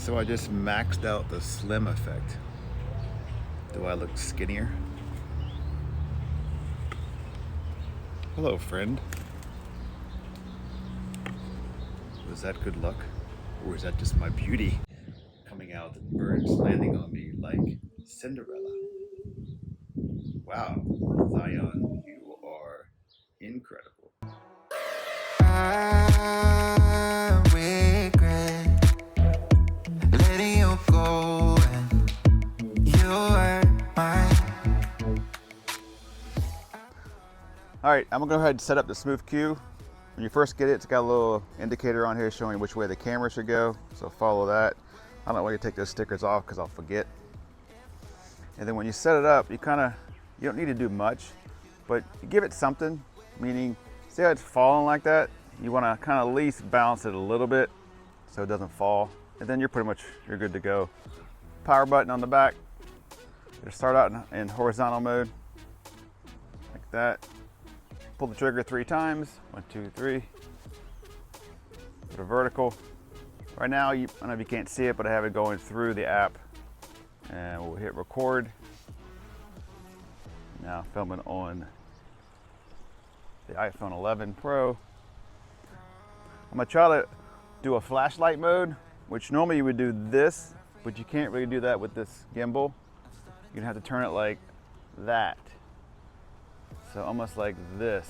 So I just maxed out the slim effect. Do I look skinnier? Hello, friend. Was that good luck? Or is that just my beauty coming out the birds landing on me like Cinderella? Wow, Zhiyun, you are incredible. I regret letting you go and you were mine. Alright, I'm gonna go ahead and set up the Smooth Q. When you first get it, it's got a little indicator on here showing which way the camera should go, so follow that. I don't want you to take those stickers off because I'll forget. And then when you set it up, you don't need to do much, but you give it something, meaning, see how it's falling like that? You want to kind of at least balance it a little bit so it doesn't fall, and then you're good to go. Power button on the back. It'll start out in horizontal mode, like that. Pull the trigger 3 times, 1, 2, 3. Go to vertical. Right now, I don't know if you can't see it, but I have it going through the app, and we'll hit record. Now filming on the iPhone 11 Pro. I'm gonna try to do a flashlight mode, which normally you would do this, but you can't really do that with this gimbal. You're gonna have to turn it like that. So almost like this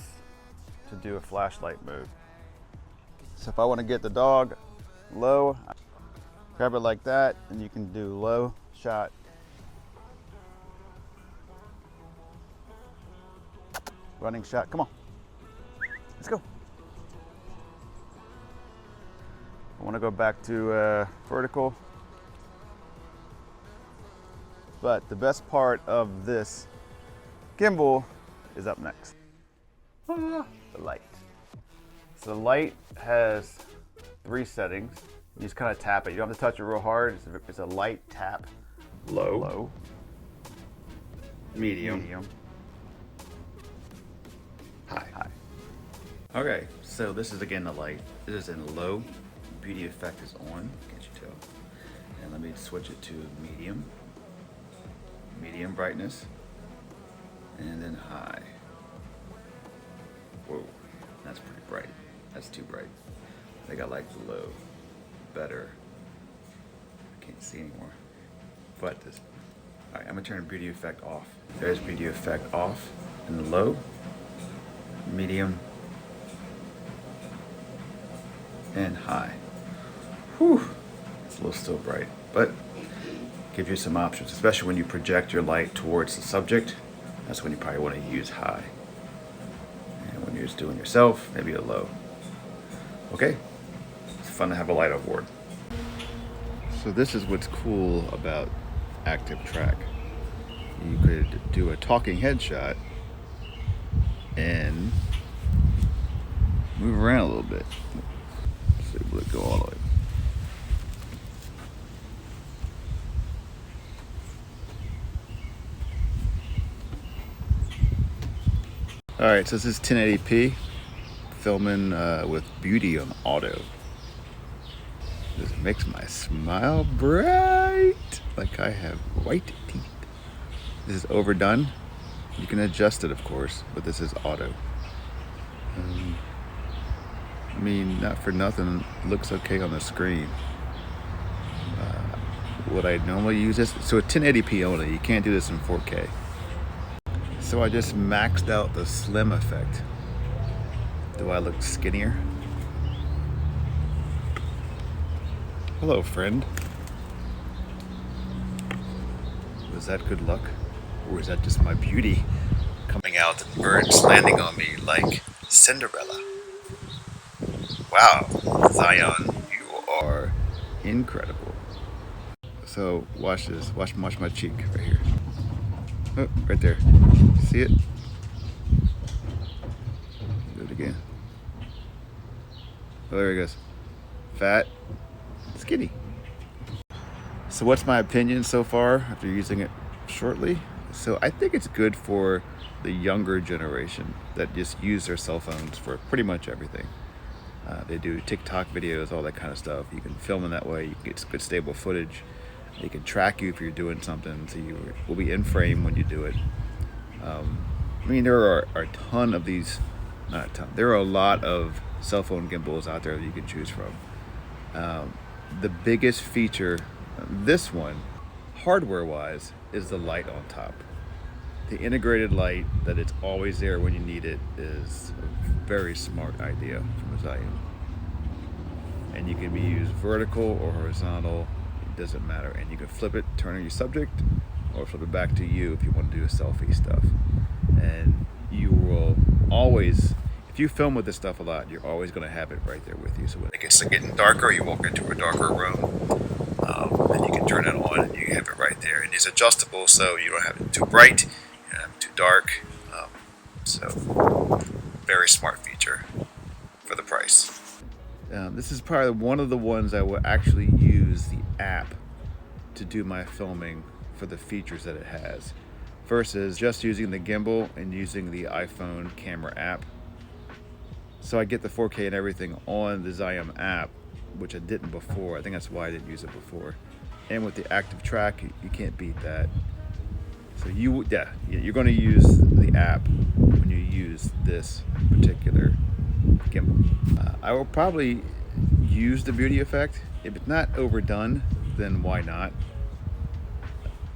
to do a flashlight mode. So if I wanna get the dog low, grab it like that, and you can do low shot. Running shot, come on. Let's go. I want to go back to vertical. But the best part of this gimbal is up next. The light. So the light has 3 settings. You just kind of tap it. You don't have to touch it real hard. It's a light tap. Low. Medium. High. Okay, so this is again the light. This is in low. Beauty effect is on, can't you tell? And let me switch it to medium. Medium brightness. And then high. Whoa, that's pretty bright. That's too bright. I think I like the low better. I can't see anymore. But this. All right, I'm gonna turn beauty effect off. There's beauty effect off in the low. Medium, and high. Whew, it's a little still bright, but give you some options, especially when you project your light towards the subject. That's when you probably want to use high. And when you're just doing yourself, maybe a low. Okay, it's fun to have a light on board. So this is what's cool about Active Track. You could do a talking headshot and move around a little bit. So will it go all the way? All right, so this is 1080p, filming with beauty on auto. This makes my smile bright, like I have white teeth. This is overdone. You can adjust it, of course, but this is auto. I mean, not for nothing, it looks okay on the screen. What I normally use this, so it's 1080p only, you can't do this in 4K. So I just maxed out the slim effect. Do I look skinnier? Hello, friend. Was that good luck? Or is that just my beauty coming out and birds landing on me like Cinderella? Wow, Zhiyun, you are incredible. So watch this, watch my cheek right here. Oh, right there. See it? Do it again. Oh, there he goes. Fat, skinny. So what's my opinion so far after using it shortly? So I think it's good for the younger generation that just use their cell phones for pretty much everything. They do TikTok videos, all that kind of stuff. You can film in that way. You can get good stable footage. They can track you if you're doing something, so you will be in frame when you do it. I mean, there are a ton of these, not a ton, there are a lot of cell phone gimbals out there that you can choose from. The biggest feature, this one, hardware-wise, is the light on top. The integrated light that it's always there when you need it is a very smart idea from Zhiyun. And you can be used vertical or horizontal, it doesn't matter. And you can flip it, turn on your subject, or flip it back to you if you want to do a selfie stuff. And you will always, if you film with this stuff a lot, you're always going to have it right there with you. So when it gets getting darker, you walk into a darker room, and you can turn it on and you have it right there. And it's adjustable, so you don't have it too bright, you don't have it too dark. So very smart feature for the price. This is probably one of the ones I will actually use the app to do my filming for the features that it has, versus just using the gimbal and using the iPhone camera app. So I get the 4K and everything on the Zhiyun app, which I didn't before. I think that's why I didn't use it before. And with the active track, you can't beat that. So you're going to use the app when you use this particular gimbal. I will probably use the beauty effect. If it's not overdone, then why not?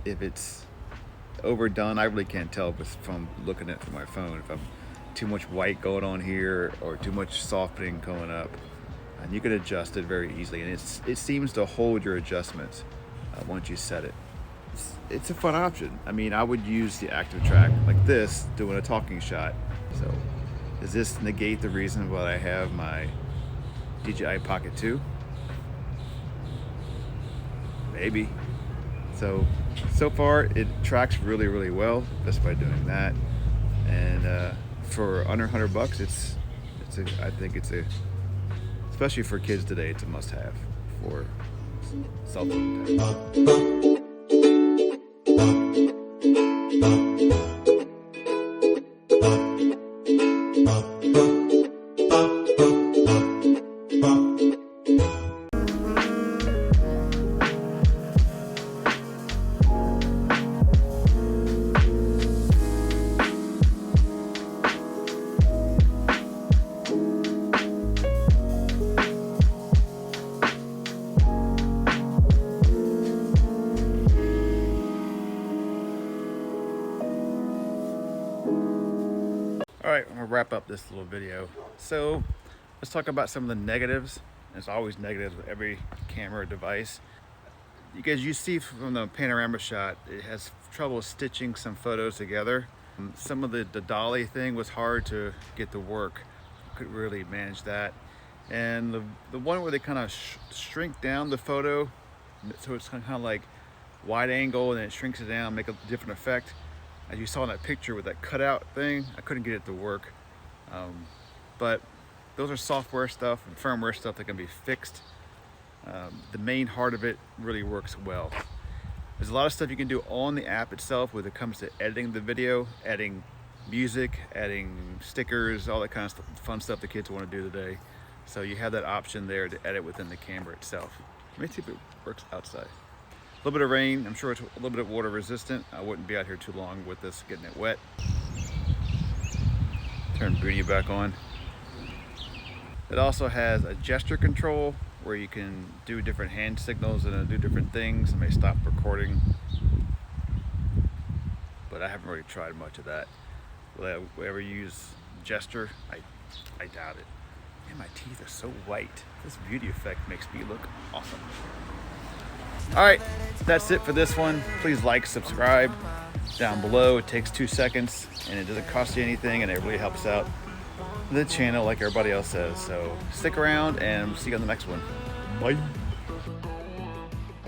If it's overdone, I really can't tell from looking at it from my phone if I'm too much white going on here or too much softening coming up. And you can adjust it very easily, and it seems to hold your adjustments once you set it. It's a fun option. I mean, I would use the active track like this doing a talking shot. So does this negate the reason why I have my DJI Pocket 2? Maybe. So far it tracks really, really well just by doing that. And for under $100, I think it's a, especially for kids today, it's a must-have for cell phone time. All right, I'm gonna wrap up this little video. So let's talk about some of the negatives. There's always negatives with every camera device. You see from the panorama shot, it has trouble stitching some photos together. Some of the dolly thing was hard to get to work. Couldn't really manage that. And the one where they kind of shrink down the photo, so it's kind of like wide angle and then it shrinks it down, make a different effect. As you saw in that picture with that cutout thing, I couldn't get it to work. But those are software stuff and firmware stuff that can be fixed. The main heart of it really works well. There's a lot of stuff you can do on the app itself when it comes to editing the video, adding music, adding stickers, all that kind of stuff, fun stuff the kids want to do today. So you have that option there to edit within the camera itself. Let me see if it works outside. A little bit of rain, I'm sure it's a little bit of water resistant. I wouldn't be out here too long with this getting it wet. Turn Booty back on. It also has a gesture control where you can do different hand signals and do different things. I may stop recording, but I haven't really tried much of that. Will I ever use gesture? I doubt it. Man, my teeth are so white. This beauty effect makes me look awesome. All right, that's it for this one. Please like, subscribe down below. It takes 2 seconds and it doesn't cost you anything, and it really helps out the channel like everybody else says. So stick around and see you on the next one. Bye.